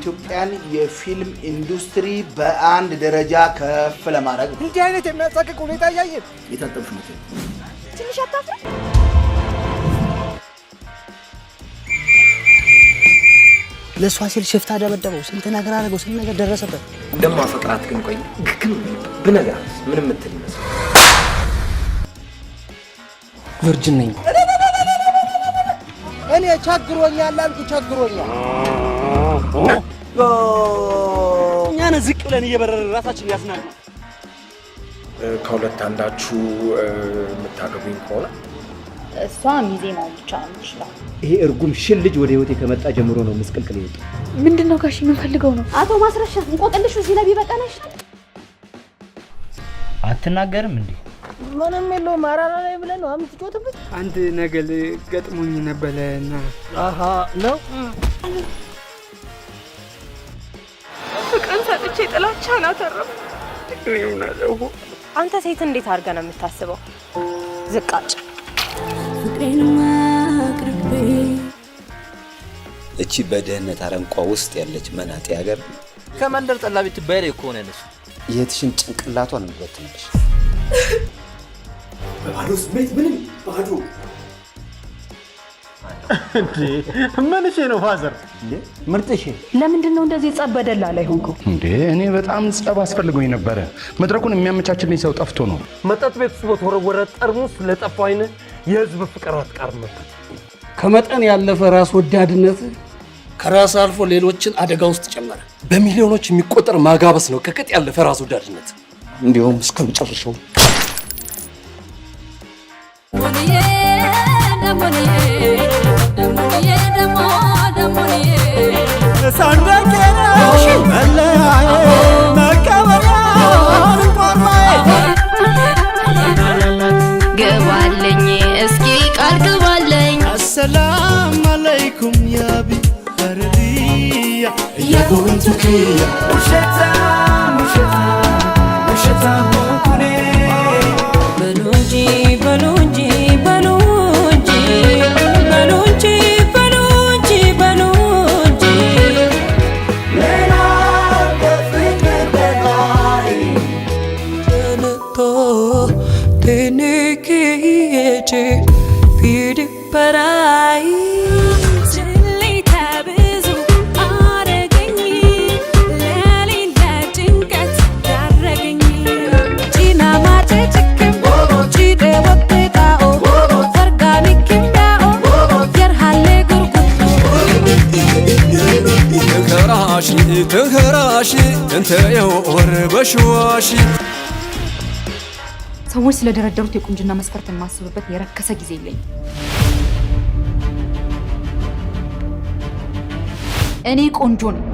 የኢትዮጵያን የፊልም ኢንዱስትሪ በአንድ ደረጃ ከፍ ለማድረግ እንዲህ አይነት የሚያሳቅቅ ሁኔታ እያየን የታጠብሽ ነው ትንሽ አታፍራ? ለሷ ሲል ሽፍታ ደበደበው፣ ስንት ነገር አደረገው፣ ስንት ነገር ደረሰበት። እንደማፈቅራት ግን ቆይ ግን ብነግራት ምንም ምትል ይመስል ቨርጅን ነኝ እኔ ቸግሮኛል አልኩ ቸግሮኛል። እኛን ዝቅ ብለን እየበረረ ራሳችን ያስናል። ከሁለት አንዳችሁ የምታገቡኝ ከሆነ እሷ ሚዜ ነው ብቻ ነው ይችላል። ይሄ እርጉም ሽል ልጅ ወደ ህይወቴ ከመጣ ጀምሮ ነው መስቀልቅል ይወጣ። ምንድነው ጋሽ የምንፈልገው ነው? አቶ ማስረሻ እንቆቅልሽ እዚህ ላይ ቢበቃና ይሻል። አትናገርም እንዴ? ምንም የለው ማራራ ላይ ብለን ነው አምጥቶትበት። አንድ ነገር ገጥሞኝ ነበርና አሃ ነው ፍቅርን ሰጥቼ ጥላቻን አተረፍ። አንተ ሴት እንዴት አድርገህ ነው የምታስበው? ዝቃጭ ፍቅሬን ማቅርቤ እቺ በደህነት አረንቋ ውስጥ ያለች መናጤ ሀገር ከመንደር ጠላ ቤት ባይሬ ኮነ ነሽ የትሽን ጭንቅላቷን እንበትንልሽ። በባዶ ስሜት ምንም ባዶ እንዴ ምንሽ ነው ፋዘር? እንዴ ምርጥሽ ለምንድን ነው እንደዚህ ጸብ በደላ ላይ ሆንከው? እንዴ እኔ በጣም ጸብ አስፈልጎኝ ነበረ። መድረኩን የሚያመቻችልኝ ሰው ጠፍቶ ነው። መጠጥ ቤት ውስጥ በተወረወረ ጠርሙስ ለጠፋው አይነ የህዝብ ፍቅር አትቃርም። ከመጠን ያለፈ ራስ ወዳድነት ከራስ አልፎ ሌሎችን አደጋ ውስጥ ጨመረ። በሚሊዮኖች የሚቆጠር ማጋበስ ነው ከቅጥ ያለፈ ራስ ወዳድነት። እንዲሁም እስከ መጨረሻው ግባለኝ እስኪ ቃል ግባለኝ። አሰላም አለይኩም ያቢ ሀረሪያ ያጎንቱኪያ ውሸታም ሆንኩኔ በሉ እንጂ በሉ እንጂ በሉ እንጂ በሉ እንጂ በሉ እንጂ በሉ እንጂ ሌላ በፍቅር በላይ ተነቶ ትንክዬች ፊድ በራይ ስሌታ ብዙ አረገኝ ለሌላ ጭንቀት ዳረገኝ ጪና ማጨ ጭክም ጪጤ ወጤጣኦ ፈርጋኒክም ዳኦ የርሃሌ ጉርጉቶ ትንከራሽ እንተ የወር በሽዋሽ ሰዎች ስለደረደሩት የቁንጅና መስፈርት የማስብበት የረከሰ ጊዜ የለኝም። እኔ ቆንጆ ነኝ።